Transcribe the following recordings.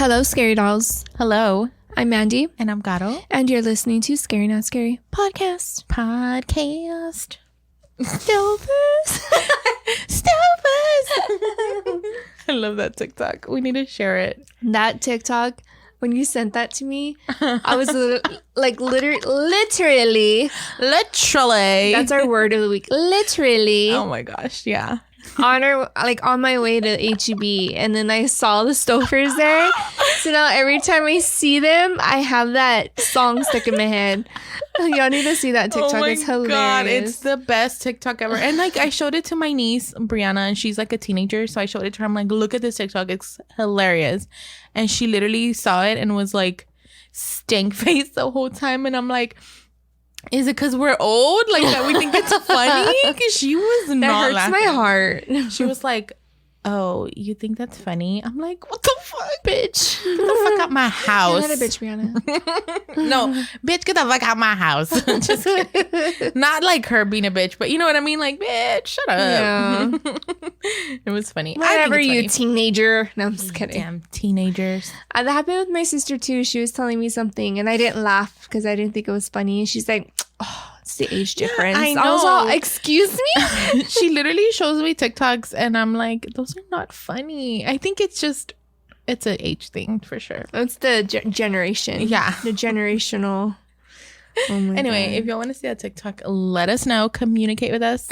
Hello, Scary Dolls. Hello. I'm Mandy. And I'm Gato. And you're listening to Scary Not Scary Podcast. Stopers. I love that TikTok. We need to share it. That TikTok, when you sent that to me, I was literally. That's our word of the week. Literally. Oh my gosh. Yeah. on my way to HEB, and then I saw the Stofers there. So now every time I see them, I have that song stuck in my head. Y'all need to see that TikTok. Oh my it's hilarious. God, it's the best TikTok ever. And like I showed it to my niece Brianna, and she's like a teenager, so I showed it to her. I'm like, look at this TikTok, it's hilarious. And she literally saw it and was like stank faced the whole time. And I'm like, is it because we're old? Like that we think it's funny? Because she was not laughing. That hurts my heart. She was like, oh, you think that's funny? I'm like, what the fuck, bitch? Get the fuck out my house. You're not a bitch, Brianna. No, bitch, get the fuck out my house. Just kidding. Not like her being a bitch, but you know what I mean? Like, bitch, shut up. Yeah. It was funny. Whatever, you funny. Teenager. No, I'm just kidding. Damn, teenagers. That happened with my sister too. She was telling me something and I didn't laugh because I didn't think it was funny. And she's like, oh, it's the age difference. I know. I was all, excuse me? She literally shows me TikToks and I'm like, those are not funny. I think it's an age thing for sure. It's the generation. Yeah. The generational. Oh my anyway, God. If y'all want to see that TikTok, let us know. Communicate with us.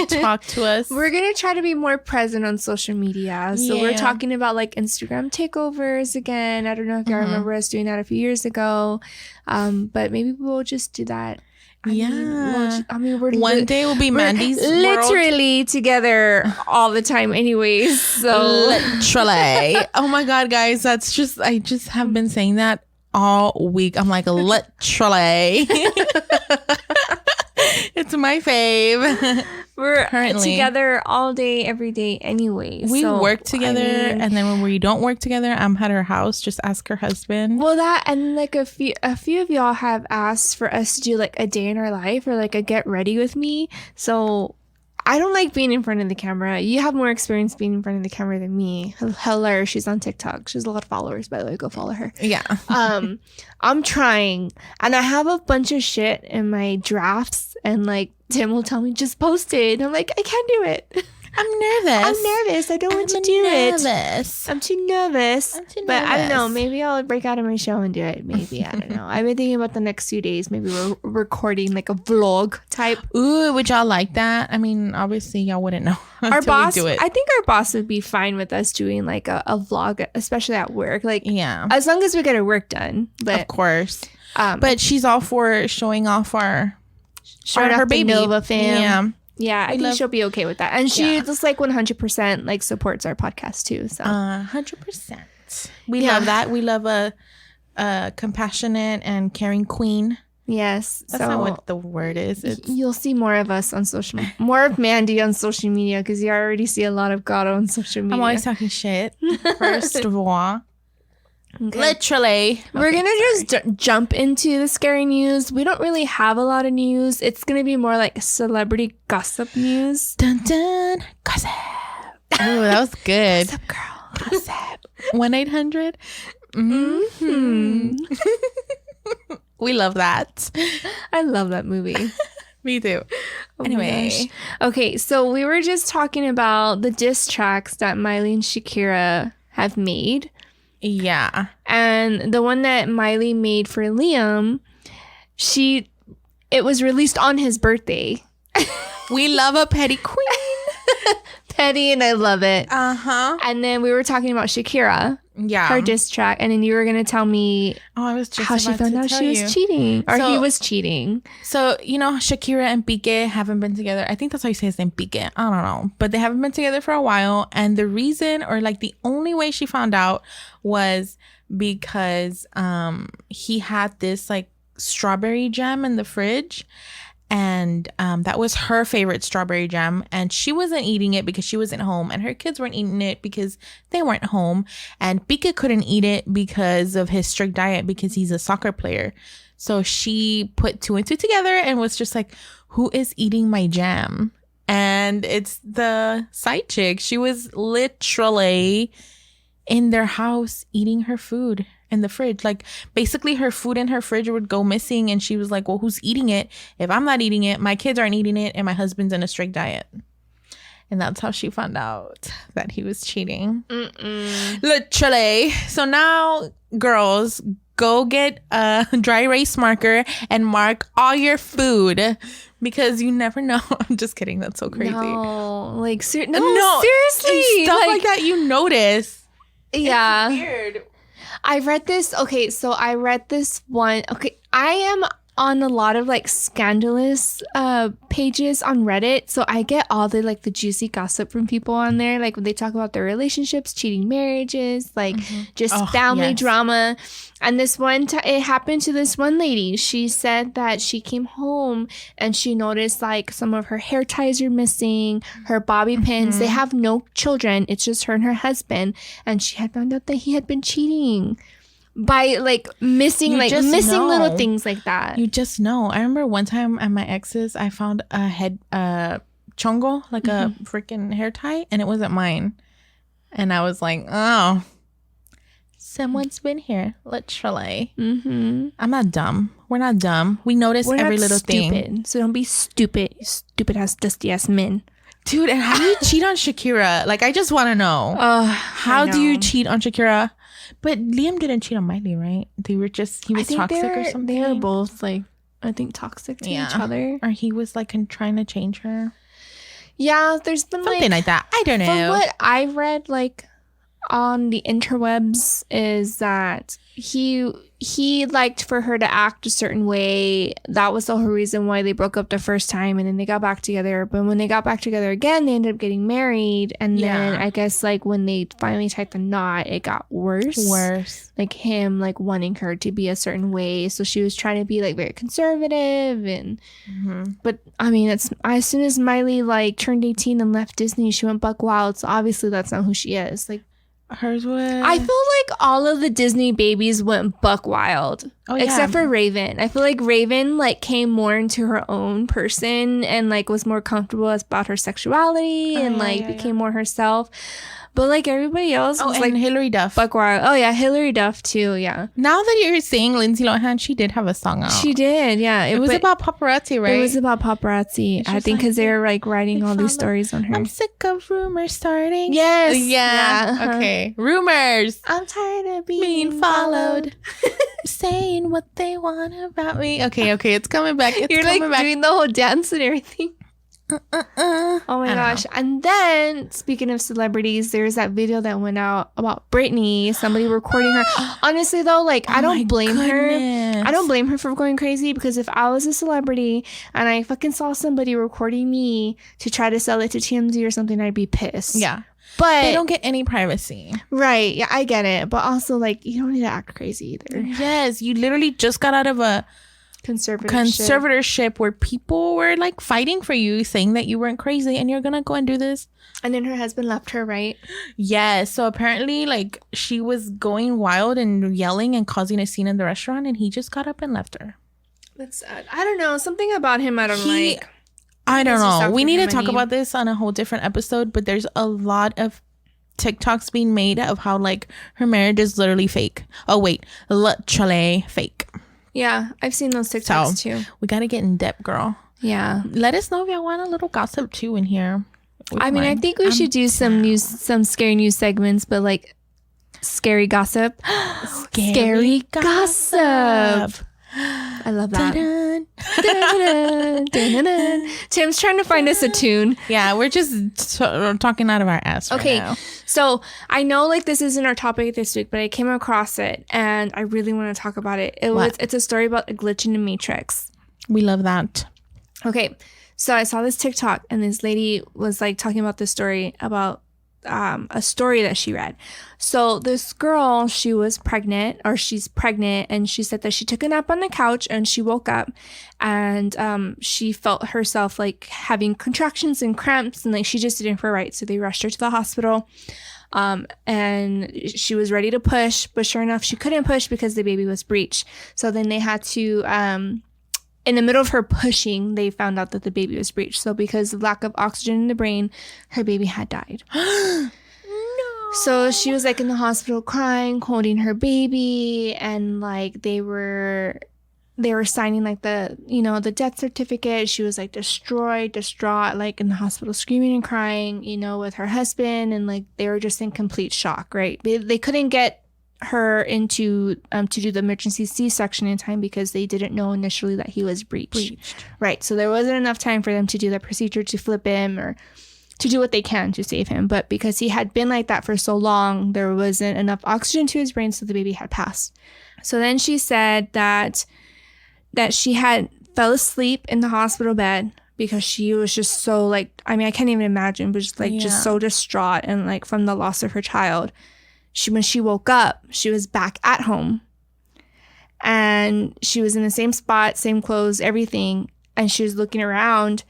Talk to us. We're going to try to be more present on social media. So we're talking about like Instagram takeovers again. I don't know if y'all remember us doing that a few years ago. But maybe we'll just do that. I mean, we're one day will be Mandy's literally world. Together all the time anyways. So literally. Oh my God, guys. I just have been saying that all week. I'm like, literally. It's my fave. We're currently together all day, every day anyways. We work together, and then when we don't work together, I'm at her house. Just ask her husband. Well, that, and like a few of y'all have asked for us to do like a day in our life or like a get ready with me. So I don't like being in front of the camera. You have more experience being in front of the camera than me. Hello, she's on TikTok. She has a lot of followers, by the way. Go follow her. Yeah. I'm trying, and I have a bunch of shit in my drafts, and like Tim will tell me just post it. And I'm like, I can't do it. I'm nervous. I don't want to do it. I'm too nervous. But I don't know. Maybe I'll break out of my shell and do it. Maybe. I don't know. I've been thinking about the next few days. Maybe we're recording like a vlog type. Ooh, would y'all like that? I mean, obviously y'all wouldn't know our boss. Do it. I think our boss would be fine with us doing like a vlog, especially at work. Like, yeah, as long as we get our work done. But of course. But she's all for showing off her baby. Nova fam. Yeah, I think she'll be okay with that. And she just like 100% like supports our podcast too. So 100%. We love that. We love a compassionate and caring queen. Yes. That's not what the word is. You'll see more of us on more of Mandy on social media, because you already see a lot of Gato on social media. I'm always talking shit. First of all. Okay. Literally. We're going to just jump into the scary news. We don't really have a lot of news. It's going to be more like celebrity gossip news. Dun dun. Gossip. Oh, that was good. Gossip girl. Gossip. 1-800. We love that. I love that movie. Me too. Oh anyway. Okay, so we were just talking about the diss tracks that Miley and Shakira have made. Yeah. And the one that Miley made for Liam, it was released on his birthday. We love a petty queen. Petty, and I love it. Uh-huh. And then we were talking about Shakira. Yeah. Her diss track. And then you were going to tell me how she found out she was cheating. Or he was cheating. So, you know, Shakira and Piqué haven't been together. I think that's how you say his name, Piqué. I don't know. But they haven't been together for a while. And the reason, or like the only way she found out, was because he had this like strawberry jam in the fridge. And that was her favorite strawberry jam, and she wasn't eating it because she wasn't home, and her kids weren't eating it because they weren't home, and Piqué couldn't eat it because of his strict diet because he's a soccer player. So she put 2 and 2 together and was just like, who is eating my jam? And it's the side chick. She was literally in their house eating her food in the fridge. Like, basically her food in her fridge would go missing, and she was like, well, who's eating it? If I'm not eating it, my kids aren't eating it, and my husband's in a strict diet. And that's how she found out that he was cheating. Literally. So now, girls, go get a dry erase marker and mark all your food, because you never know. I'm just kidding. That's so crazy. No, like seriously, stuff like that. You notice. Yeah, it's weird. I read this. Okay, so I read this one. Okay, I am on a lot of like scandalous pages on Reddit, so I get all the like the juicy gossip from people on there, like when they talk about their relationships, cheating marriages, like just family drama. And this one it happened to this one lady. She said that she came home and she noticed like some of her hair ties are missing, her bobby pins. They have no children, it's just her and her husband, and she had found out that he had been cheating by like missing little things like that. You just know. I remember one time at my ex's, I found a head chongo, like a freaking hair tie, and it wasn't mine. And I was like, oh, someone's been here. Literally. I'm not dumb. We're not dumb. We notice every little thing. So don't be stupid, you stupid ass dusty ass men. Dude, and how do you cheat on Shakira? Like, I just want to know. How do you cheat on Shakira? But Liam didn't cheat on Miley, right? He was toxic or something. They were both like, I think, toxic to each other. Or he was like trying to change her. Yeah, there's been something like that. I don't know. From what I read, like on the interwebs, is that he liked for her to act a certain way. That was the whole reason why they broke up the first time, and then they got back together. But when they got back together again, they ended up getting married, and then I guess like when they finally tied the knot, it got worse. Like him like wanting her to be a certain way, so she was trying to be like very conservative, and but I mean, it's as soon as Miley like turned 18 and left Disney, she went buck wild. So obviously that's not who she is. Like, hers was. I feel like all of the Disney babies went buck wild, except for Raven. I feel like Raven like came more into her own person and like was more comfortable about her sexuality and became more herself. But like everybody else was like Hilary Duff. Buck wild. Oh yeah, Hilary Duff too. Yeah. Now that you're saying Lindsay Lohan, she did have a song out. She did. Yeah. It was about paparazzi, right? It was about paparazzi. I think because they were like writing all these stories on her. I'm sick of rumors starting. Yes. Yeah. Okay. Rumors. I'm tired of being followed. Saying what they want about me. Okay. It's coming back. You're like doing the whole dance and everything. Oh my gosh. And then speaking of celebrities, there's that video that went out about Britney, somebody recording her. Honestly though, like I don't blame her. I don't blame her for going crazy, because if I was a celebrity and I fucking saw somebody recording me to try to sell it to TMZ or something, I'd be pissed. Yeah. But they don't get any privacy. Right. Yeah, I get it. But also like you don't need to act crazy either. Yes, you literally just got out of a conservatorship where people were like fighting for you, saying that you weren't crazy and you're gonna go and do this. And then her husband left her, right? Yeah. So apparently like she was going wild and yelling and causing a scene in the restaurant, and he just got up and left her. That's sad. I don't know, something about him I don't like. I don't know, we need to talk about this on a whole different episode, but there's a lot of TikToks being made of how like her marriage is literally fake. Oh wait, literally fake. Yeah, I've seen those TikToks too. We got to get in depth, girl. Yeah. Let us know if y'all want a little gossip too in here. I mean, I think we should do some scary news segments, but like scary gossip. Scary gossip. I love that. Dun-dun, dun-dun, dun-dun. Tim's trying to find us a tune. Yeah, we're just talking out of our ass right now. So I know like this isn't our topic this week, but I came across it and I really want to talk about it. It's a story about a glitch in the Matrix. We love that. Okay, so I saw this TikTok and this lady was like talking about this story about a story that she read. So this girl, she's pregnant, and she said that she took a nap on the couch and she woke up and she felt herself like having contractions and cramps, and like she just didn't feel right. So they rushed her to the hospital and she was ready to push, but sure enough she couldn't push because the baby was breech. So then they had to in the middle of her pushing, they found out that the baby was breech. So because of lack of oxygen in the brain, her baby had died. No. So she was like in the hospital crying, holding her baby, and like they were signing like the, you know, the death certificate. She was like distraught, like in the hospital screaming and crying, you know, with her husband, and like they were just in complete shock, right? They couldn't get her into to do the emergency C-section in time because they didn't know initially that he was breached. Right? So there wasn't enough time for them to do the procedure to flip him or to do what they can to save him. But because he had been like that for so long, there wasn't enough oxygen to his brain, so the baby had passed. So then she said that she had fell asleep in the hospital bed because she was just so like, I mean, I can't even imagine, but just like just so distraught and like from the loss of her child. When she woke up, she was back at home and she was in the same spot, same clothes, everything. And she was looking around.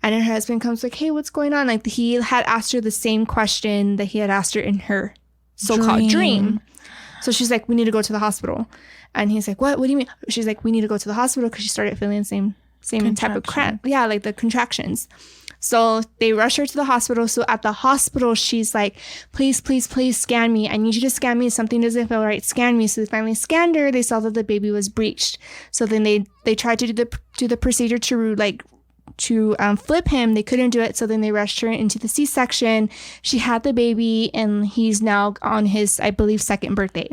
And her husband comes like, hey, what's going on? Like he had asked her the same question that he had asked her in her so-called dream. So she's like, we need to go to the hospital. And he's like, what do you mean? She's like, we need to go to the hospital because she started feeling the same type of cramp. Yeah, like the contractions. So they rush her to the hospital. So at the hospital, she's like, please, please, please scan me. I need you to scan me. Something doesn't feel right. Scan me. So they finally scanned her. They saw that the baby was breached. So then they tried to do the procedure to flip him. They couldn't do it, so then they rushed her into the C-section. She had the baby and he's now on his, I believe, 2nd birthday.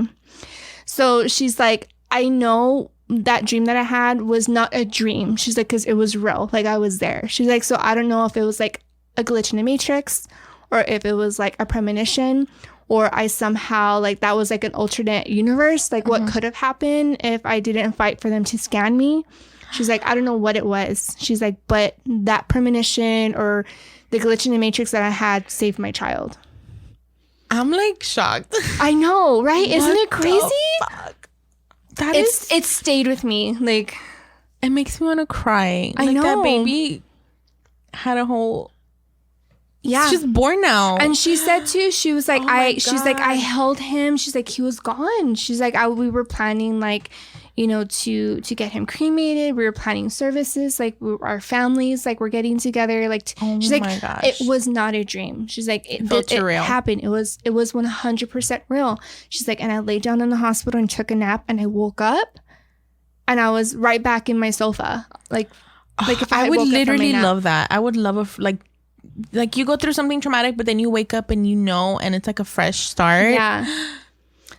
So she's like, I know that dream that I had was not a dream. She's like, because it was real, like I was there. She's like, so I don't know if it was like a glitch in the matrix or if it was like a premonition or I somehow like that was like an alternate universe, like what could have happened if I didn't fight for them to scan me. She's like, I don't know what it was. She's like, but that premonition or the glitch in the matrix that I had saved my child. I'm like shocked. I know, right? Isn't it crazy? Fuck? It stayed with me. Like, it makes me want to cry. I know. That baby had a whole. Yeah. She's born now. And she said too, she was like, she's like, I God. held him. She's like, he was gone. She's like, we were planning like, you know, to get him cremated. We were planning services. Like our families, like we're getting together. Like she's like, my gosh. it was not a dream. She's like, it real. happened. It was 100% real. She's like, and I laid down in the hospital and took a nap and I woke up and I was right back in my sofa. Like if I would literally love that. I would love like you go through something traumatic, but then you wake up and you know, and it's like a fresh start. Yeah.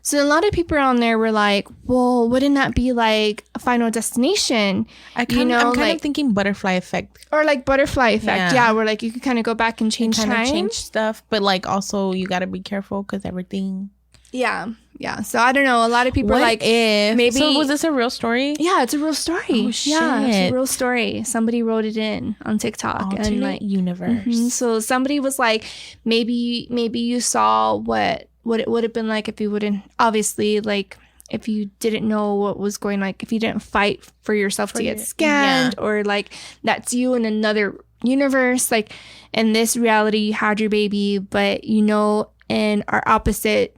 So a lot of people on there were like, well, wouldn't that be like a Final Destination? I'm kind of thinking butterfly effect. Or like butterfly effect. Yeah, where like you could kind of go back and change time. Change stuff. But like also you got to be careful because everything. Yeah. Yeah. So I don't know. A lot of people are like, maybe. So was this a real story? Yeah, it's a real story. Oh, shit. Yeah, it's a real story. Somebody wrote it in on TikTok. Alternate and like universe. So somebody was like, maybe you saw what it would have been like if you wouldn't, obviously, like if you didn't know what was going, like if you didn't fight for yourself to get scanned, or like that's you in another universe, like in this reality you had your baby, but you know in our opposite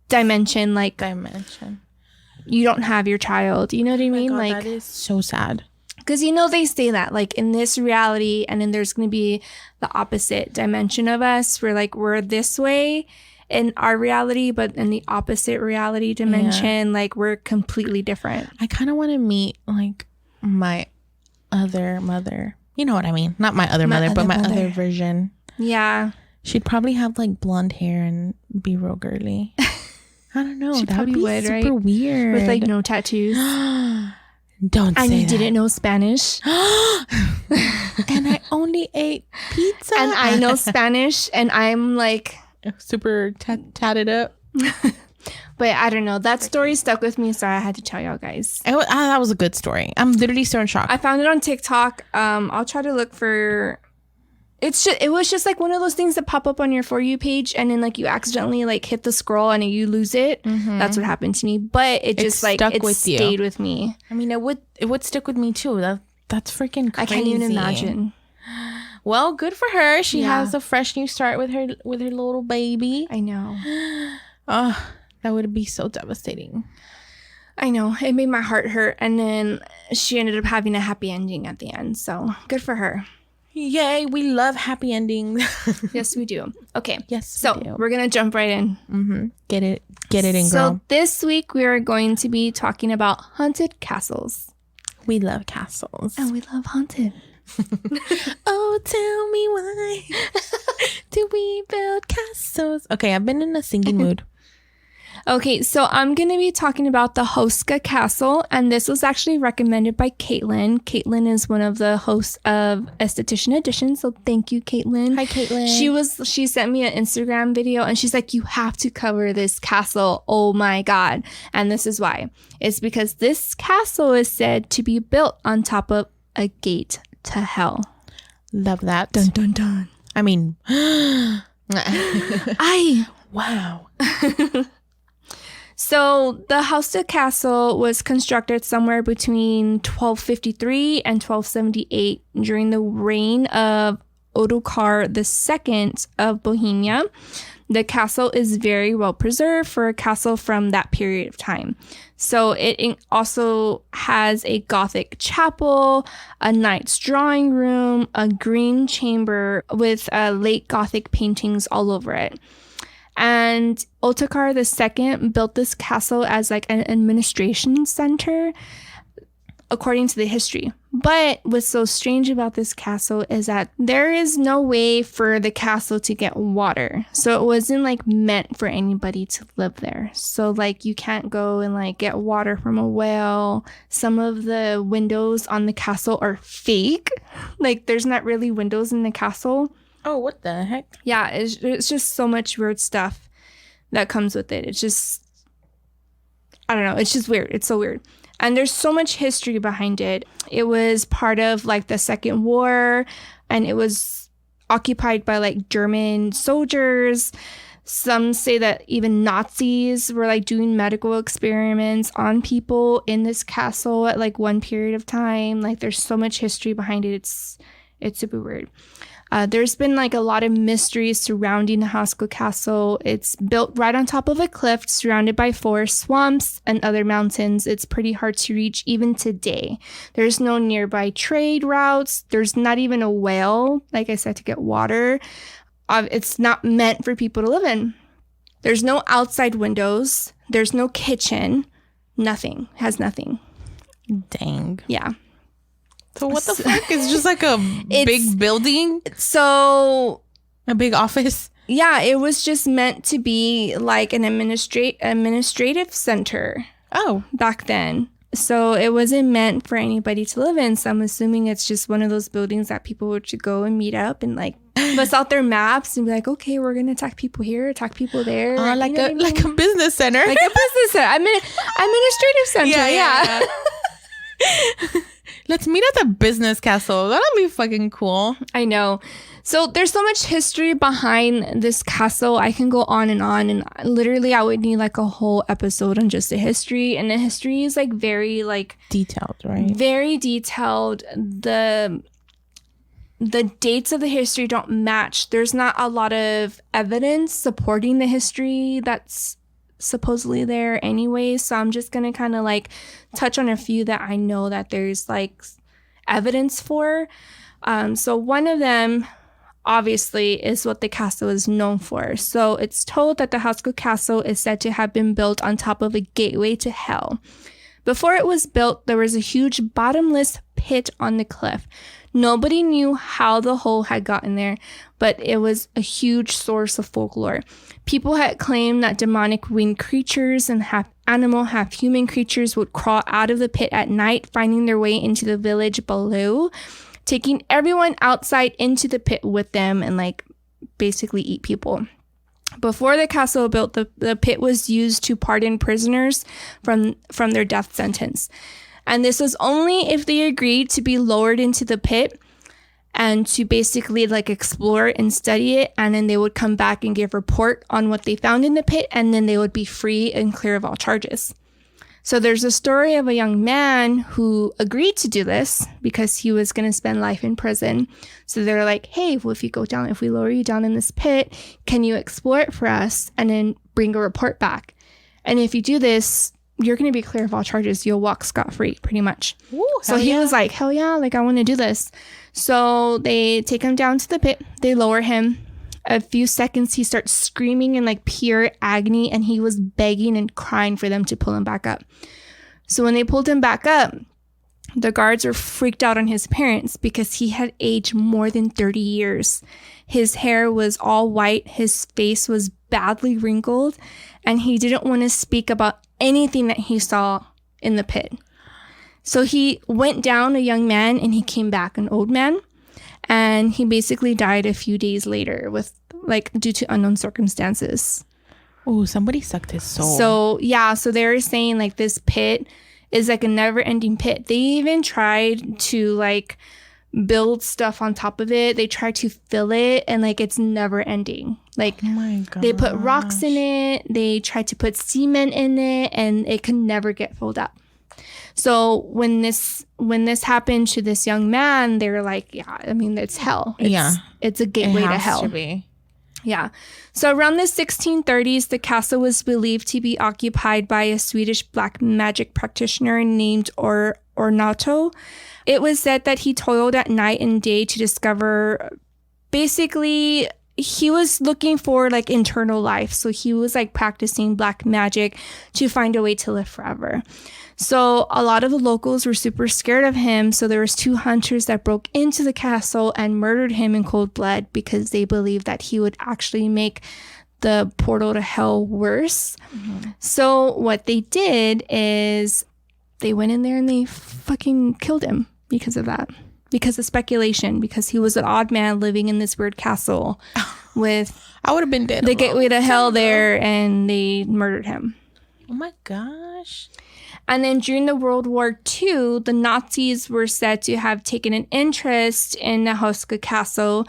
dimension you don't have your child. You know what I mean? God, like that is so sad. Because you know they say that like in this reality, and then there's going to be the opposite dimension of us where like we're this way in our reality, but in the opposite reality dimension, like we're completely different. I kind of want to meet like my other mother. You know what I mean? Not my other mother, but my other version. Yeah. She'd probably have like blonde hair and be real girly. I don't know. She that probably would be would, super right? weird. With like no tattoos. Don't say and you that. didn't know Spanish. And I only ate pizza. And I know Spanish, and I'm like super tatted up. But I don't know. That story stuck with me, so I had to tell y'all guys. That was a good story. I'm literally still in shock. I found it on TikTok. I'll try to look for. It was just like one of those things that pop up on your For You page, and then like you accidentally like hit the scroll and you lose it. Mm-hmm. That's what happened to me. But it just like it stayed with me. I mean, it would stick with me too. That's freaking crazy. I can't even imagine. Well, good for her. She has a fresh new start with her little baby. I know. Oh, that would be so devastating. I know. It made my heart hurt, and then she ended up having a happy ending at the end. So good for her. Yay, we love happy endings. Yes, we do. Okay. Yes, So we do. we're going to jump right in. Mm-hmm. Get it in, So girl. this week we are going to be talking about haunted castles. We love castles. And we love haunted. Oh, tell me why do we build castles? Okay, I've been in a singing mood. Okay, so I'm going to be talking about the Hoska Castle, and this was actually recommended by Caitlin. Caitlin is one of the hosts of Esthetician Edition, so thank you, Caitlin. Hi, Caitlin. She sent me an Instagram video, and she's like, you have to cover this castle. Oh my God. And this is why. It's because this castle is said to be built on top of a gate to hell. Love that. Dun, dun, dun. I mean, wow. So the Hosta Castle was constructed somewhere between 1253 and 1278 during the reign of Ottokar II of Bohemia. The castle is very well preserved for a castle from that period of time. So it also has a Gothic chapel, a knight's drawing room, a green chamber with late Gothic paintings all over it. And Ottokar II built this castle as like an administration center, according to the history. But what's so strange about this castle is that there is no way for the castle to get water. So it wasn't like meant for anybody to live there. So like you can't go and like get water from a well. Some of the windows on the castle are fake. Like there's not really windows in the castle. oh, what the heck? Yeah, it's just so much weird stuff that comes with it. It's just, I don't know. It's just weird. It's so weird. And there's so much history behind it. It was part of like the Second War, and it was occupied by like German soldiers. Some say that even Nazis were like doing medical experiments on people in this castle at like one period of time. Like there's so much history behind it. It's super weird. There's been like a lot of mysteries surrounding the Hoska Castle. It's built right on top of a cliff surrounded by forest, swamps, and other mountains. It's pretty hard to reach even today. There's no nearby trade routes. There's not even a well, like I said, to get water. It's not meant for people to live in. There's no outside windows. There's no kitchen. Nothing. Has nothing. Dang. Yeah. So what the fuck? It's just like a big building? So A big office? yeah, it was just meant to be like an administrative center Oh. back then. So it wasn't meant for anybody to live in. So I'm assuming it's just one of those buildings that people would go and meet up and like bust out their maps and be like, okay, we're gonna attack people here, attack people there. Like You know what I mean? like a business center. Like a business center. Administrative center. Yeah. Let's meet at the business castle. That'll be fucking cool. I know. So there's so much history behind this castle. I can go on, and literally I would need like a whole episode on just the history. And the history is like very like Detailed, right? very detailed. The dates of the history don't match. There's not a lot of evidence supporting the history that's supposedly there anyway. So I'm just going to kind of like touch on a few that I know that there's like evidence for. So one of them obviously is what the castle is known for. So it's told that the Hoska Castle is said to have been built on top of a gateway to hell. Before it was built, there was a huge bottomless pit on the cliff. Nobody knew how the hole had gotten there, but it was a huge source of folklore. People had claimed that demonic winged creatures and half animal, half human creatures would crawl out of the pit at night, finding their way into the village below, taking everyone outside into the pit with them and like basically eat people. Before the castle built, the pit was used to pardon prisoners from their death sentence. And this was only if they agreed to be lowered into the pit and to basically like explore and study it. And then they would come back and give report on what they found in the pit. And then they would be free and clear of all charges. So there's a story of a young man who agreed to do this because he was going to spend life in prison. So they're like, hey, well, if we lower you down in this pit, can you explore it for us and then bring a report back? And if you do this, you're going to be clear of all charges. You'll walk scot-free, pretty much. Ooh, so he was like, hell yeah, like, I want to do this. So they take him down to the pit. They lower him. A few seconds, he starts screaming in like pure agony, and he was begging and crying for them to pull him back up. So when they pulled him back up, the guards were freaked out on his appearance because he had aged more than 30 years. His hair was all white. His face was badly wrinkled, and he didn't want to speak about anything that he saw in the pit. So he went down a young man, and he came back an old man. And he basically died a few days later with like due to unknown circumstances. Oh, somebody sucked his soul. So yeah, so they were saying like this pit is like a never ending pit. They even tried to like build stuff on top of it. They tried to fill it, and like it's never ending. Like, oh my God, they put rocks in it. They tried to put cement in it, and it could never get filled up. So when this happened to this young man, they were like, yeah, I mean, it's hell. It's a gateway to hell. To be. Yeah. So around the 1630s, the castle was believed to be occupied by a Swedish black magic practitioner named Ornato. It was said that he toiled at night and day to discover, basically, he was looking for like internal life. So he was like practicing black magic to find a way to live forever. So a lot of the locals were super scared of him. So there was 2 hunters that broke into the castle and murdered him in cold blood because they believed that he would actually make the portal to hell worse. Mm-hmm. So what they did is they went in there and they fucking killed him because of that. Because of speculation. Because he was an odd man living in this weird castle with I would have been dead. The gateway to hell there, and they murdered him. Oh my gosh. And then during the World War II, the Nazis were said to have taken an interest in Nahoska Castle.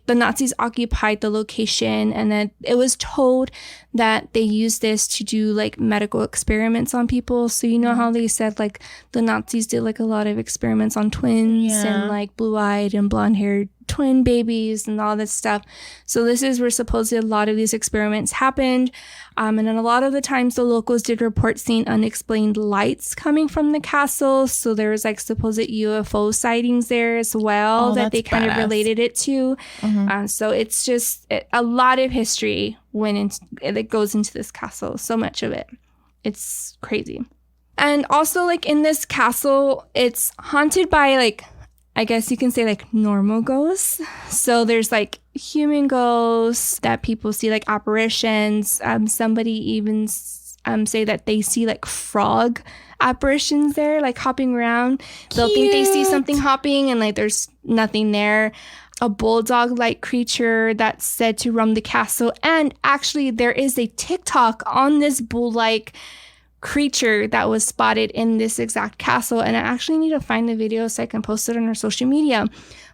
The Nazis occupied the location, and then it was told that they used this to do like medical experiments on people. So you know how they said like the Nazis did like a lot of experiments on twins and like blue-eyed and blonde-haired twin babies and all this stuff. So this is where supposedly a lot of these experiments happened. And then a lot of the times the locals did report seeing unexplained lights coming from the castle. So there was like supposed UFO sightings there as well that they kind of related it to. Mm-hmm. So it's just a lot of history that goes into this castle. So much of it. It's crazy. And also like in this castle, it's haunted by like, I guess you can say like normal ghosts. So there's like human ghosts that people see, like apparitions. Somebody even say that they see like frog apparitions there, like hopping around. They'll think they see something hopping and like there's nothing there. A bulldog-like creature that's said to roam the castle. And actually there is a TikTok on this bull-like creature that was spotted in this exact castle, and I actually need to find the video so I can post it on our social media.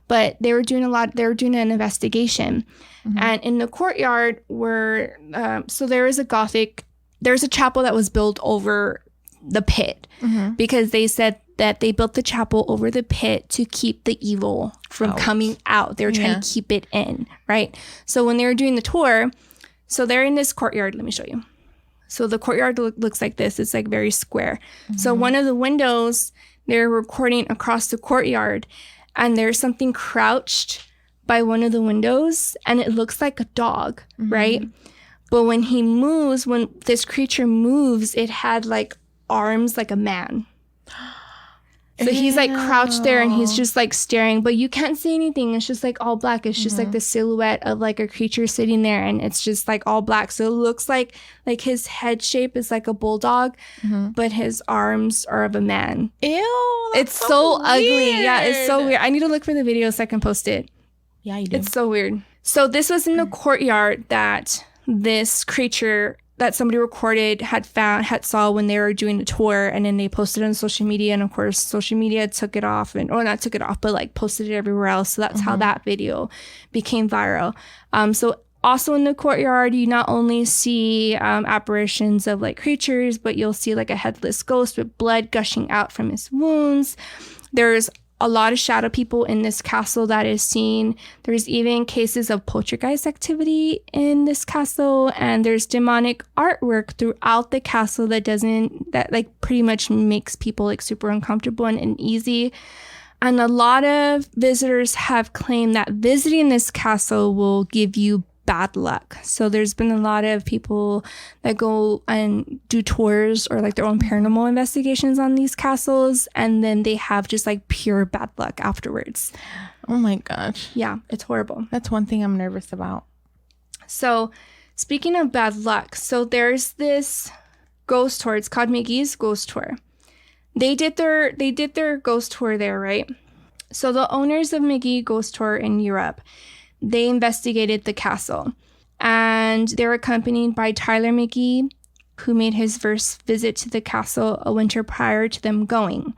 But they were doing an investigation. And in the courtyard were so there's a chapel that was built over the pit, because they said that they built the chapel over the pit to keep the evil from coming out. They were trying to keep it in, right? So when they were doing the tour, so they're in this courtyard. Let me show you. So the courtyard looks like this. It's like very square. So one of the windows, they're recording across the courtyard, and there's something crouched by one of the windows, and it looks like a dog, right? But when this creature moves, it had like arms like a man. So he's like crouched there and he's just like staring, but you can't see anything. It's just like all black. It's just like the silhouette of like a creature sitting there, and it's just like all black. So it looks like his head shape is like a bulldog, but his arms are of a man. Ew. It's so ugly. Yeah, it's so weird. I need to look for the video so I can post it. Yeah, you do. It's so weird. So this was in the courtyard that this creature that somebody recorded had saw when they were doing the tour, and then they posted it on social media, and of course social media took it off, or not took it off, but like posted it everywhere else. So that's how that video became viral. So also in the courtyard, you not only see apparitions of like creatures, but you'll see like a headless ghost with blood gushing out from his wounds. There's a lot of shadow people in this castle that is seen. There's even cases of poltergeist activity in this castle, and there's demonic artwork throughout the castle that like pretty much makes people like super uncomfortable and uneasy. And a lot of visitors have claimed that visiting this castle will give you bad luck. So there's been a lot of people that go and do tours or like their own paranormal investigations on these castles, and then they have just like pure bad luck afterwards. Oh my gosh. Yeah, it's horrible. That's one thing I'm nervous about. So speaking of bad luck, so there's this ghost tour. It's called McGee's Ghost Tour. They did their ghost tour there, right? So the owners of McGee Ghost Tour in Europe, they investigated the castle, and they were accompanied by Tyler McGee, who made his first visit to the castle a winter prior to them going.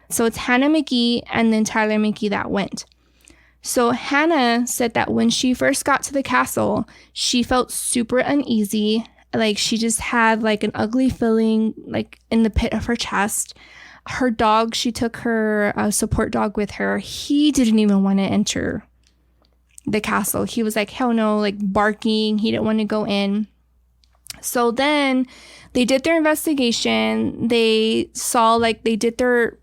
So it's Hannah McGee and then Tyler McGee that went. So Hannah said that when she first got to the castle, she felt super uneasy. Like she just had like an ugly feeling like in the pit of her chest. Her dog, she took her support dog with her. He didn't even want to enter the castle. He was like, hell no, like barking. He didn't want to go in. So then they did their investigation. They saw like they did their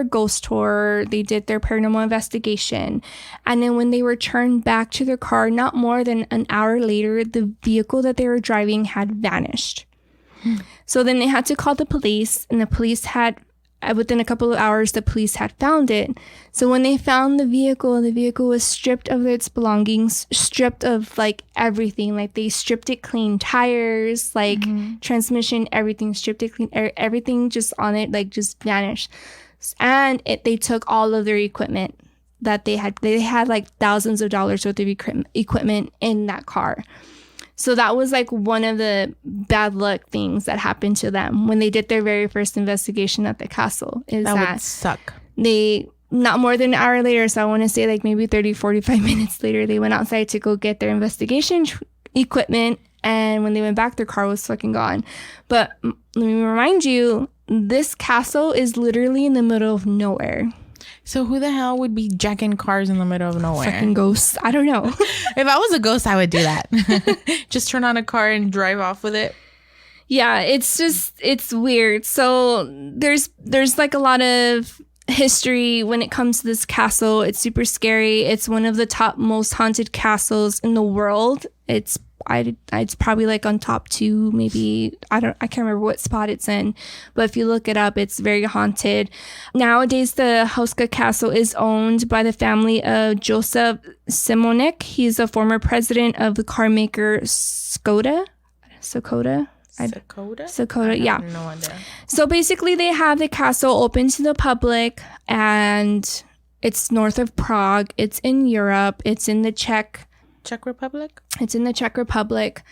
ghost tour. They did their paranormal investigation. And then when they returned back to their car, not more than an hour later, the vehicle that they were driving had vanished. So then they had to call the police, and the police had, within a couple of hours, the police had found it. So when they found the vehicle was stripped of its belongings, stripped of like everything. Like they stripped it clean, tires, like transmission, everything, stripped it clean, everything just on it, like just vanished. And they took all of their equipment that they had like thousands of dollars worth of equipment in that car. So that was like one of the bad luck things that happened to them when they did their very first investigation at the castle. That would suck. They, not more than an hour later, so I want to say like maybe 30, 45 minutes later, they went outside to go get their investigation equipment. And when they went back, their car was fucking gone. But let me remind you, this castle is literally in the middle of nowhere. So who the hell would be jacking cars in the middle of nowhere? Fucking ghosts. I don't know. If I was a ghost, I would do that. Just turn on a car and drive off with it. Yeah, it's weird. So there's like a lot of history when it comes to this castle. It's super scary. It's one of the top most haunted castles in the world. It's probably like on top 2, maybe. I can't remember what spot it's in, but if you look it up, it's very haunted. Nowadays, the Hauska Castle is owned by the family of Joseph Simonek. He's a former president of the car maker Skoda. Skoda, yeah. No idea. So basically, they have the castle open to the public, and it's north of Prague. It's in Europe. It's in the Czech Republic? It's in the Czech Republic.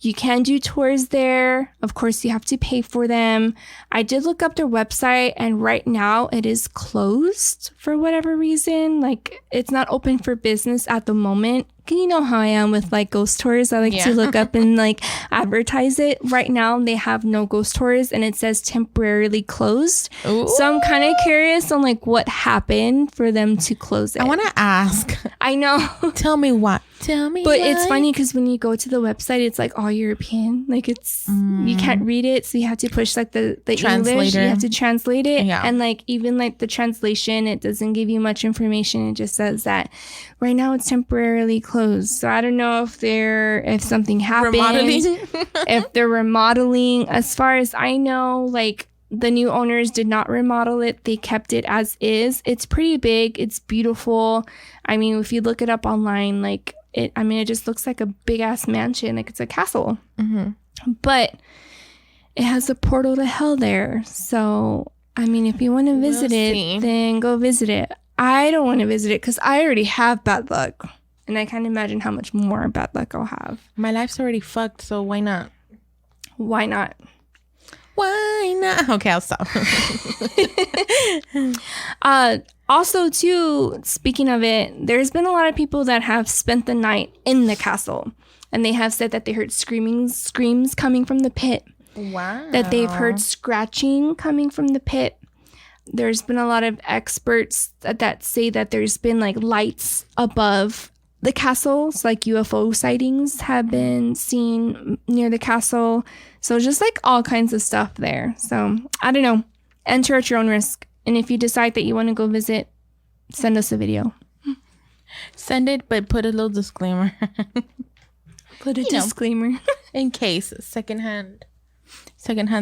You can do tours there. Of course, you have to pay for them. I did look up their website, and right now it is closed for whatever reason. Like, it's not open for business at the moment. You know how I am with like ghost tours. I like to look up and like advertise it. Right now, they have no ghost tours, and it says temporarily closed. Ooh. So I'm kind of curious on like what happened for them to close it. I want to ask. I know. Tell me what. But it's funny because when you go to the website, it's like all European. Like it's you can't read it, so you have to push like the translator. English. You have to translate it, yeah. And like even like the translation, it doesn't give you much information. It just says that right now it's temporarily closed. So I don't know if something happened, if they're remodeling. As far as I know, like the new owners did not remodel it. They kept it as is. It's pretty big. It's beautiful. I mean, if you look it up online, like it just looks like a big ass mansion. Like it's a castle. Mm-hmm. But it has a portal to hell there. So, I mean, if you want to visit it, then go visit it. I don't want to visit it because I already have bad luck. And I can't imagine how much more bad luck I'll have. My life's already fucked, so why not? Why not? Why not? Okay, I'll stop. Also, too, speaking of it, there's been a lot of people that have spent the night in the castle. And they have said that they heard screams coming from the pit. Wow. That they've heard scratching coming from the pit. there's been a lot of experts that say that there's been like lights above the castles, like UFO sightings have been seen near the castle. So just like all kinds of stuff there. So I don't know. Enter at your own risk. And if you decide that you want to go visit, send us a video. Send it, but put a little disclaimer. Put a disclaimer. In case secondhand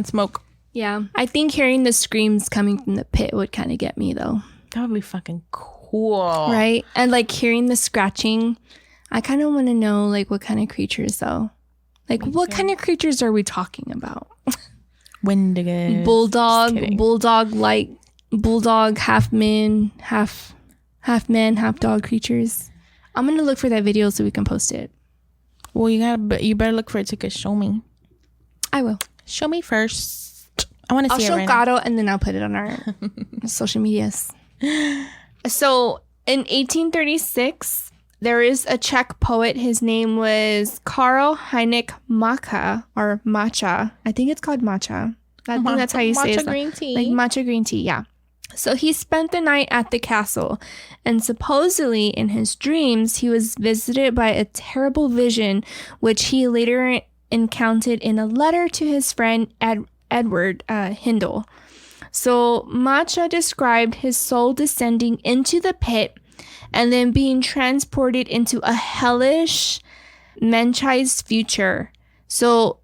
smoke. Yeah. I think hearing the screams coming from the pit would kind of get me though. That would be fucking cool. Right? And like hearing the scratching, I kind of want to know like what kind of creatures though. Like what kind of creatures are we talking about? Wendigo. Bulldog, half man, half dog creatures. I'm going to look for that video so we can post it. Well, you better look for it to show me. I will. Show me first. I want to see it right now. I'll show Gato and then I'll put it on our social medias. So in 1836, there is a Czech poet. His name was Karl Heinrich Macha or Matcha. I think it's called Matcha. I think that's how you say it. Matcha green tea. Like matcha green tea, yeah. So he spent the night at the castle, and supposedly in his dreams, he was visited by a terrible vision, which he later encountered in a letter to his friend Edward Hindle. So Matcha described his soul descending into the pit and then being transported into a hellish, Menchized future. So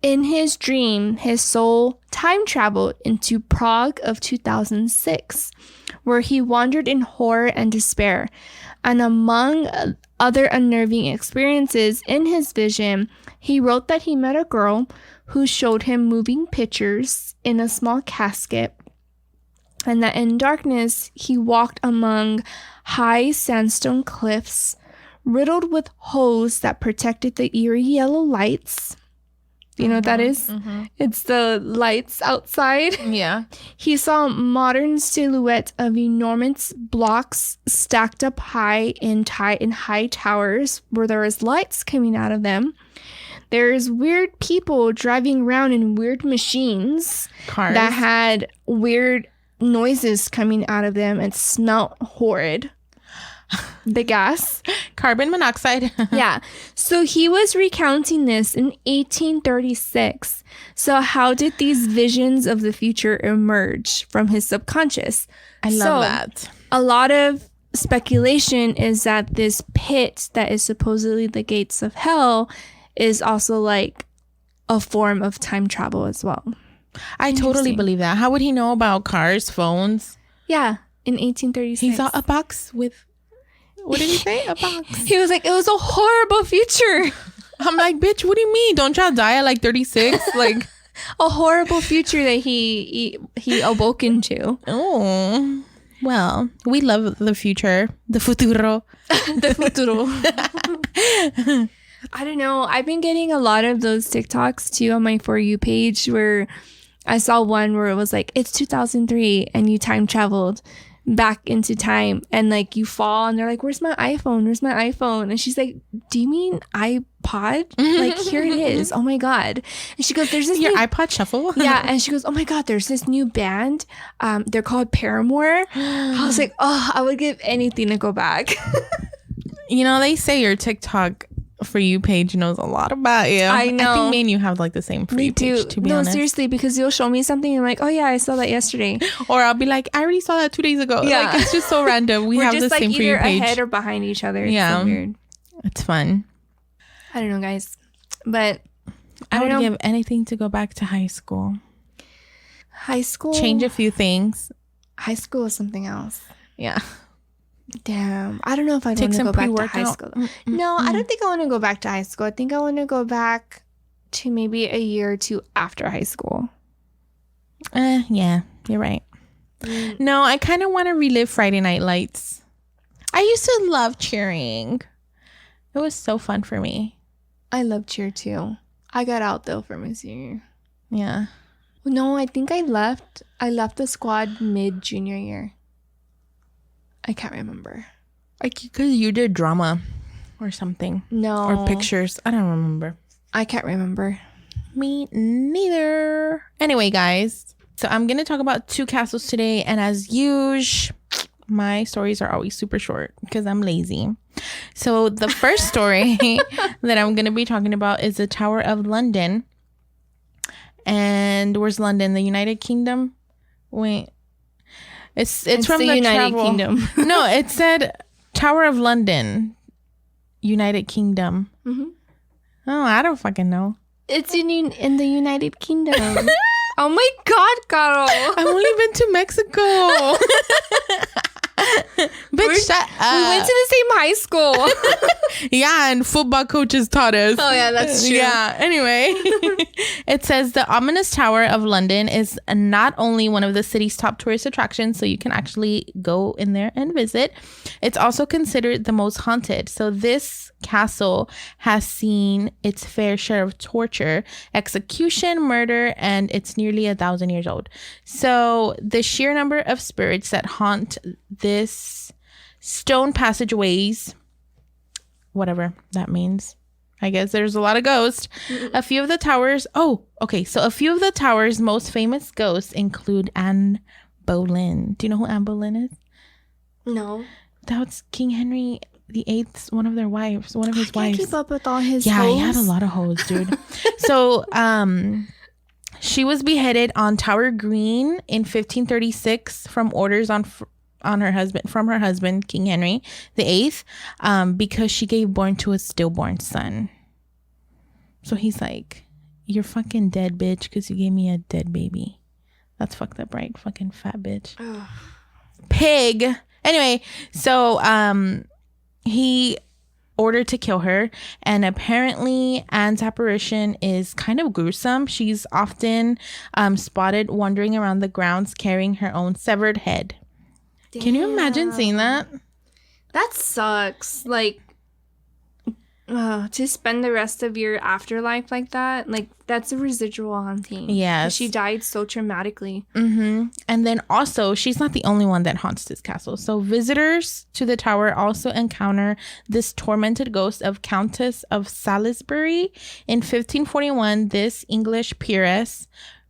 in his dream, his soul time traveled into Prague of 2006, where he wandered in horror and despair. And among other unnerving experiences in his vision, he wrote that he met a girl who showed him moving pictures in a small casket, and that in darkness he walked among high sandstone cliffs riddled with holes that protected the eerie yellow lights. Do you know what that is? Mm-hmm. It's the lights outside. Yeah. He saw modern silhouettes of enormous blocks stacked up high in high towers where there was lights coming out of them. There's weird people driving around in weird machines. Cars. That had weird noises coming out of them and smelled horrid. The gas. Carbon monoxide. Yeah. So he was recounting this in 1836. So how did these visions of the future emerge from his subconscious? I love that. A lot of speculation is that this pit that is supposedly the gates of hell is also like a form of time travel as well. I totally believe that. How would he know about cars, phones? Yeah. In 1836. He saw a box with... What did he say? A box. He was like, it was a horrible future. I'm like, bitch, what do you mean? Don't y'all die at like 36? Like a horrible future that he awoke into. Oh, well, we love the future. The futuro. The futuro. I don't know. I've been getting a lot of those TikToks too on my For You page where I saw one where it was like, it's 2003 and you time traveled back into time and like you fall and they're like, where's my iPhone? And she's like, do you mean iPod? Like, here it is. Oh my God. And she goes, there's this your iPod shuffle. Yeah. And she goes, oh my God, there's this new band. They're called Paramore. I was like, oh, I would give anything to go back. You know, they say your TikTok For You page knows a lot about you. I know. I think me and you have like the same For You page, to be honest. No, seriously, because you'll show me something and I'm like, oh yeah, I saw that yesterday. Or I'll be like, I already saw that 2 days ago. Yeah. Like, it's just so random. We have the like same For You page. Ahead or behind each other. It's yeah. so weird. It's fun. I don't know, guys. But I would give anything to go back to high school. High school? Change a few things. High school is something else. Yeah. Damn. I don't know if I want to go back to high school. No, I don't think I want to go back to high school. I think I want to go back to maybe a year or two after high school. Yeah, you're right. No, I kind of want to relive Friday Night Lights. I used to love cheering. It was so fun for me. I love cheer too. I got out though for my senior. Yeah. No, I think I left the squad mid junior year. I can't remember. Like, because you did drama or something. No. Or pictures. I don't remember. I can't remember. Me neither. Anyway, guys, So I'm going to talk about 2 castles today. And as usual, my stories are always super short because I'm lazy. So the first story that I'm going to be talking about is the Tower of London. And where's London? The United Kingdom? Wait. It's from the United Kingdom. No, it said Tower of London, United Kingdom. Mm-hmm. Oh, I don't fucking know. It's in the United Kingdom. Oh my God, Carol. I've only been to Mexico. Bitch, shut up. We went to the same high school. Yeah, and football coaches taught us. Oh yeah, that's true. Yeah, anyway. It says the ominous Tower of London is not only one of the city's top tourist attractions, so you can actually go in there and visit. It's also considered the most haunted. So this castle has seen its fair share of torture, execution, murder, and it's nearly 1,000 years old. So the sheer number of spirits that haunt this stone passageways, whatever that means, I guess there's a lot of ghosts. A few of the towers. Oh, okay. So a few of the tower's most famous ghosts include Anne Boleyn. Do you know who Anne Boleyn is? No. That's King Henry VIII's one of his wives. I can't keep up with all his Yeah, hoes. he had a lot of hoes, dude. So, she was beheaded on Tower Green in 1536 from orders from her husband, King Henry VIII, because she gave birth to a stillborn son. So he's like, "You're fucking dead, bitch, because you gave me a dead baby." That's fucked up, right? Fucking fat bitch. Ugh. Pig. Anyway, so he ordered to kill her, and apparently Anne's apparition is kind of gruesome. She's often spotted wandering around the grounds carrying her own severed head. Damn. Can you imagine seeing that? That sucks. Like, to spend the rest of your afterlife like that, like that's a residual haunting. Yes. She died so traumatically. Mm-hmm. And then also, she's not the only one that haunts this castle. So visitors to the tower also encounter this tormented ghost of Countess of Salisbury. In 1541, this English peeress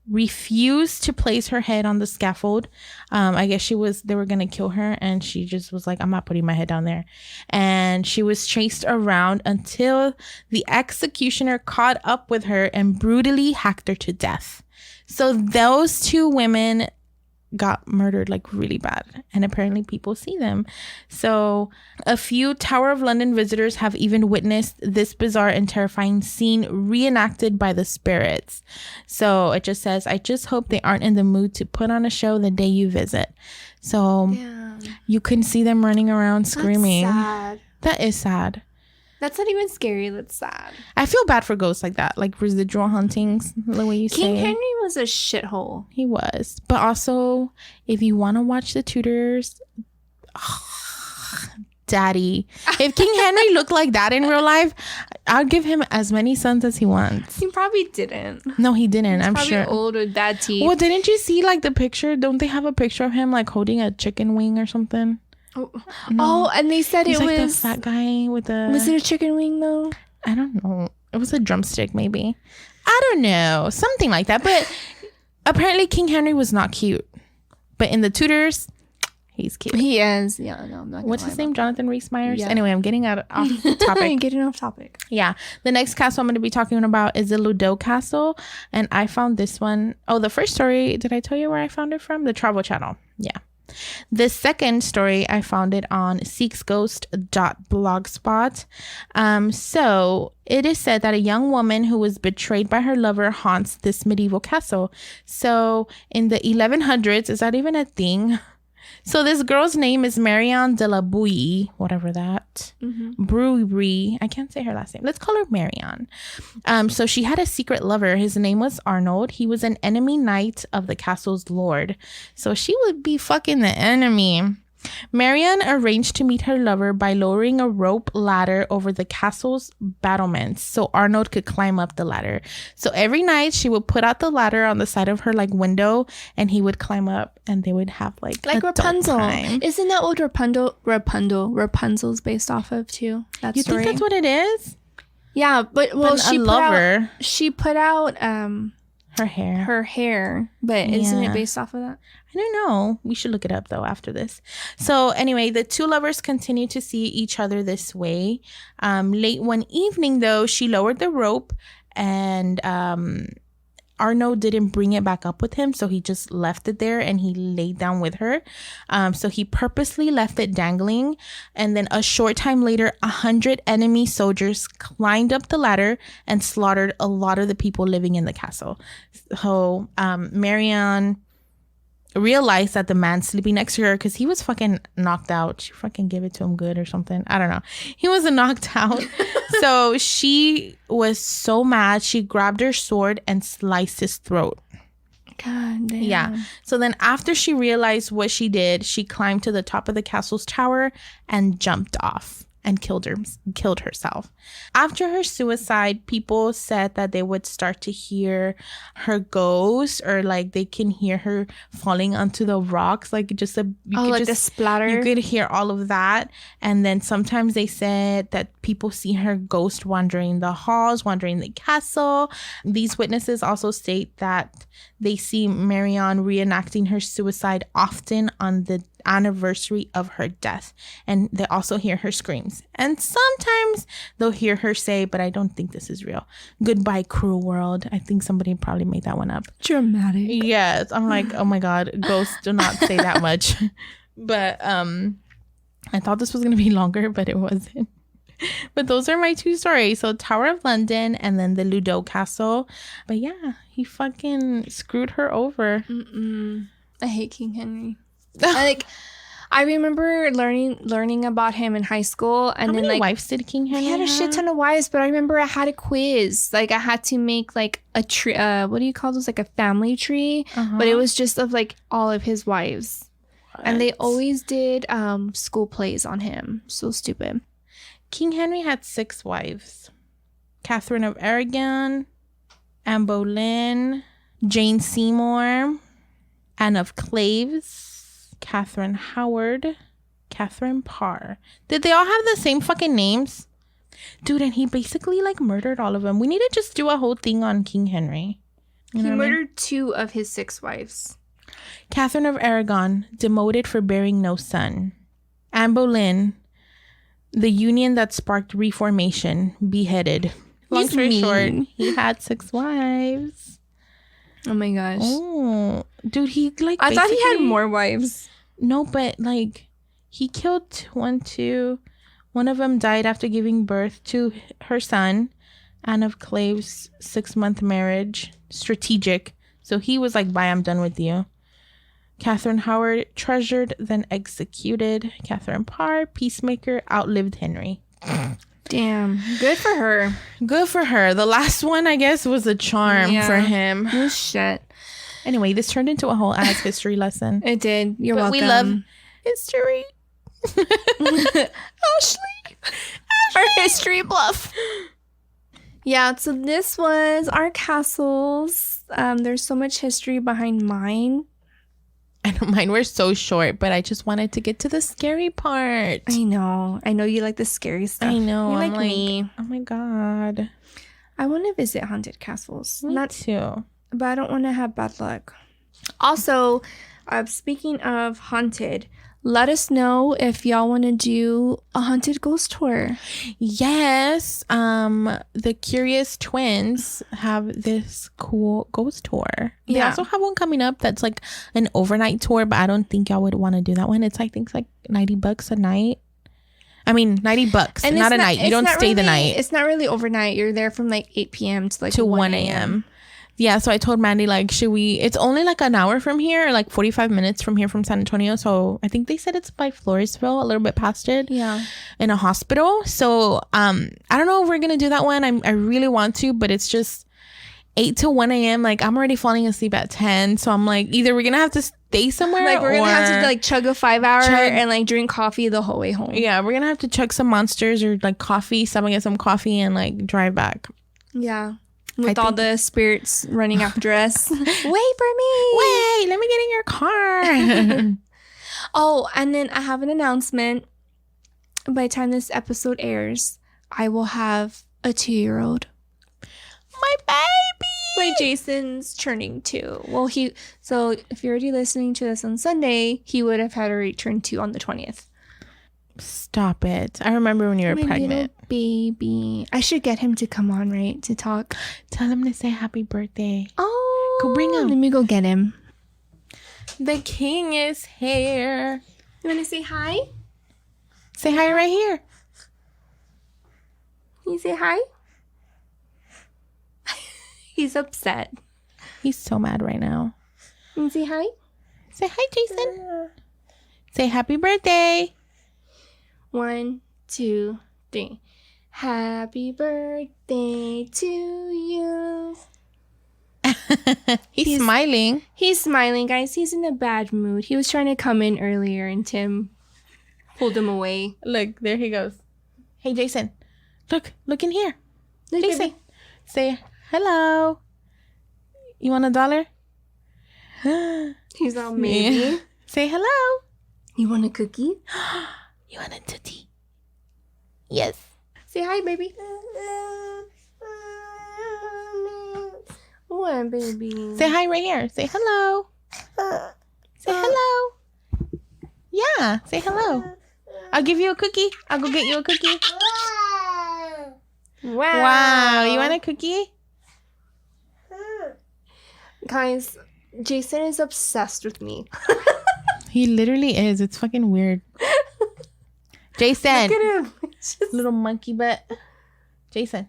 refused to place her head on the scaffold. I guess they were gonna kill her, and she just was like, "I'm not putting my head down there." And she was chased around until the executioner caught up with her and brutally hacked her to death. So those 2 women got murdered like really bad, and apparently people see them. So a few Tower of London visitors have even witnessed this bizarre and terrifying scene reenacted by the spirits. So it just says, "I just hope they aren't in the mood to put on a show the day you visit." So you can see them running around screaming. That's sad. That is sad. That's not even scary. That's sad. I feel bad for ghosts like that, like residual hauntings, the way you say. King Henry was a shithole. He was. But also, if you want to watch the Tudors, daddy. If King Henry looked like that in real life, I'd give him as many sons as he wants. He probably didn't. No, he didn't. He's I'm probably sure. old with bad teeth. Well, didn't you see like the picture? Don't they have a picture of him like holding a chicken wing or something? Oh, No. And they said He's it like the was fat guy with the. Was it a chicken wing though? I don't know. It was a drumstick, maybe. I don't know. Something like that. But apparently King Henry was not cute. But in the Tudors, he's cute. He is. Yeah, no, I'm not. What's his name? Jonathan Rhys-Meyers? Yeah. Anyway, I'm getting off topic. Getting off topic. Yeah. The next castle I'm going to be talking about is the Ludo Castle. And I found this one. Oh, the first story, did I tell you where I found it from? The Travel Channel. Yeah. The second story, I found it on seeksghost.blogspot. So it is said that a young woman who was betrayed by her lover haunts this medieval castle. So in the 1100s, is that even a thing? So this girl's name is Marianne de la Bouille, whatever that. Brewery. I can't say her last name. Let's call her Marianne. So she had a secret lover. His name was Arnold. He was an enemy knight of the castle's lord. So she would be fucking the enemy. Marianne arranged to meet her lover by lowering a rope ladder over the castle's battlements so Arnold could climb up the ladder. So every night she would put out the ladder on the side of her like window, and he would climb up, and they would have like Rapunzel. time. Isn't that what Rapunzel's based off of too? That You story. think that's what it is? Yeah, but But she a lover. She put out Her hair. Her hair. But isn't it based off of that? I don't know. We should look it up, though, after this. So, anyway, the two lovers continue to see each other this way. Late one evening, though, she lowered the rope, and Arno didn't bring it back up with him, so he just left it there, and he laid down with her. So he purposely left it dangling, and then a short time later, 100 enemy soldiers climbed up the ladder and slaughtered a lot of the people living in the castle. So Marianne realized that the man sleeping next to her, because he was fucking knocked out. She fucking gave it to him good or something. I don't know. He wasn't knocked out. So she was so mad. She grabbed her sword and sliced his throat. God damn. Yeah. So then after she realized what she did, she climbed to the top of the castle's tower and jumped off and killed herself. After her suicide, people said that they would start to hear her ghost, or like they can hear her falling onto the rocks, like just a the splatter. You could hear all of that. And then sometimes they said that people see her ghost wandering the halls, wandering the castle. These witnesses also state that they see Marianne reenacting her suicide often on the anniversary of her death, and they also hear her screams, and sometimes they'll hear her say, but I don't think this is real, "Goodbye, cruel world." I think somebody probably made that one up. Dramatic. Yes, I'm like, oh my god, ghosts do not say that much. But I thought this was gonna be longer, but it wasn't. But those are my two stories. So Tower of London and then the Ludo Castle. But yeah, he fucking screwed her over. I hate King Henry. I remember learning about him in high school, and How then many like wives did King Henry he had a shit ton of wives. But I remember I had a quiz. Like I had to make like a tree. What do you call those? Like a family tree. But it was just of like all of his wives, and they always did school plays on him. So stupid. King Henry had 6 wives: Catherine of Aragon, Anne Boleyn, Jane Seymour, Anne of Cleves, Catherine Howard, Catherine Parr. Did they all have the same fucking names? Dude, and he basically like murdered all of them. We need to just do a whole thing on King Henry. He murdered 2 of his 6 wives. Catherine of Aragon, demoted for bearing no son. Anne Boleyn, the union that sparked Reformation, beheaded. Long story short, he had 6 wives. Oh my gosh. Oh, dude, he like. I thought he had more wives. No, but like, he killed 1, 2. One of them died after giving birth to her son. Anne of Cleves' 6-month marriage, strategic. So he was like, "Bye, I'm done with you." Catherine Howard, treasured, then executed. Catherine Parr, peacemaker, outlived Henry. Damn. Good for her. Good for her. The last one, I guess, was a charm for him. Oh, shit. Anyway, this turned into a whole ass history lesson. It did. You're welcome. We love history. Ashley. Our history bluff. Yeah, so this was our castles. There's so much history behind mine. I know mine were so short, but I just wanted to get to the scary part. I know you like the scary stuff. I know. You're I'm like me. Oh my god. I want to visit haunted castles. Me too. But I don't want to have bad luck. Also, speaking of haunted, let us know if y'all want to do a haunted ghost tour. Yes. The Curious Twins have this cool ghost tour. They also have one coming up that's like an overnight tour, but I don't think y'all would want to do that one. It's I think it's like $90 a night. I mean, $90, and not a night. You don't stay the night. It's not really overnight. You're there from like 8 p.m. to like 1 a.m. Yeah, so I told Mandy, like, should we... It's only like an hour from here, or like 45 minutes from here from San Antonio. So I think they said it's by Floresville, a little bit past it. Yeah. In a hospital. So I don't know if we're going to do that one. I really want to, but it's just 8 to 1 a.m. Like, I'm already falling asleep at 10. So I'm like, either we're going to have to stay somewhere, like we're going to have to like chug a 5-hour and like drink coffee the whole way home. Yeah, we're going to have to chug some Monsters or like coffee. Someone get some coffee and like drive back. Yeah. With all the spirits running after us. Wait for me. Wait, let me get in your car. Oh, and then I have an announcement. By the time this episode airs, I will have a 2-year-old. My baby. why Jason's turning 2. Well, so if you're already listening to this on Sunday, he would have had already turned 2 on the 20th. Stop it. I remember when you were My pregnant. little baby. I should get him to come on, right? To talk. Tell him to say happy birthday. Oh. Go bring him. Let me go get him. The king is here. You want to say hi? Say hi right here. Can you say hi? He's upset. He's so mad right now. Can you say hi? Say hi, Jason. Say happy birthday. 1, 2, 3. Happy birthday to you. He's smiling. He's smiling, guys. He's in a bad mood. He was trying to come in earlier and Tim pulled him away. Look, there he goes. Hey, Jason. Look in here. Look, Jason, baby. say hello. You want $1? He's all maybe. Yeah. Say hello. You want a cookie? You want a tootsie? Yes. Say hi, baby. What, baby? Say hi right here. Say hello. Say hello. Yeah, say hello. I'll give you a cookie. I'll go get you a cookie. Wow. You want a cookie? Guys, Jason is obsessed with me. He literally is. It's fucking weird. Jason. Look at him. Little monkey butt. Jason.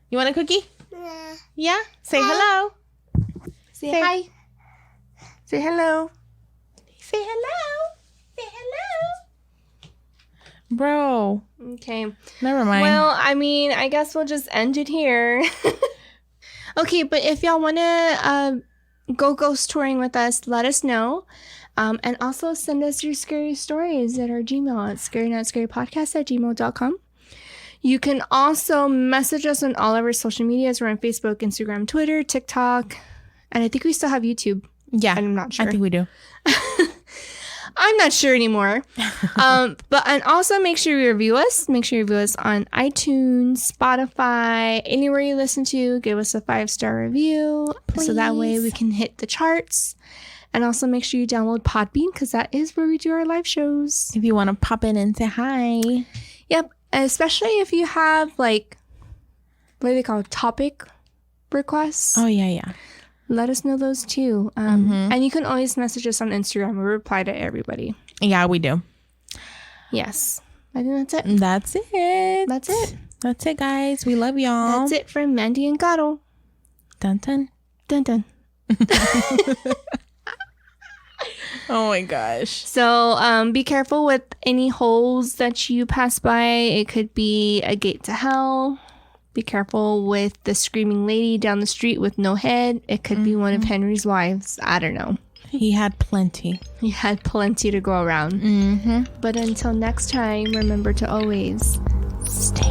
You want a cookie? Yeah? Say hello. Say hi. Say hello. Say hello. Say hello. Bro. Okay. Never mind. Well, I mean, I guess we'll just end it here. Okay, but if y'all want to go ghost touring with us, let us know. And also send us your scary stories at our Gmail at scarynotScaryPodcast@gmail.com. You can also message us on all of our social medias. We're on Facebook, Instagram, Twitter, TikTok, and I think we still have YouTube. Yeah. I'm not sure. I think we do. I'm not sure anymore. And also make sure you review us. Make sure you review us on iTunes, Spotify, anywhere you listen to. Give us a 5-star review. Please. So that way we can hit the charts. And also make sure you download Podbean because that is where we do our live shows. If you want to pop in and say hi. Yep. Especially if you have like, what do they call topic requests? Oh, yeah. Let us know those too. And you can always message us on Instagram. We reply to everybody. Yeah, we do. Yes. I think that's it. That's it. That's it. That's it, guys. We love y'all. That's it from Mandy and Gato. Dun dun. Dun dun. Oh my gosh. So be careful with any holes that you pass by. It could be a gate to hell. Be careful with the screaming lady down the street with no head. It could be one of Henry's wives. I don't know. He had plenty. He had plenty to go around. But until next time, remember to always stay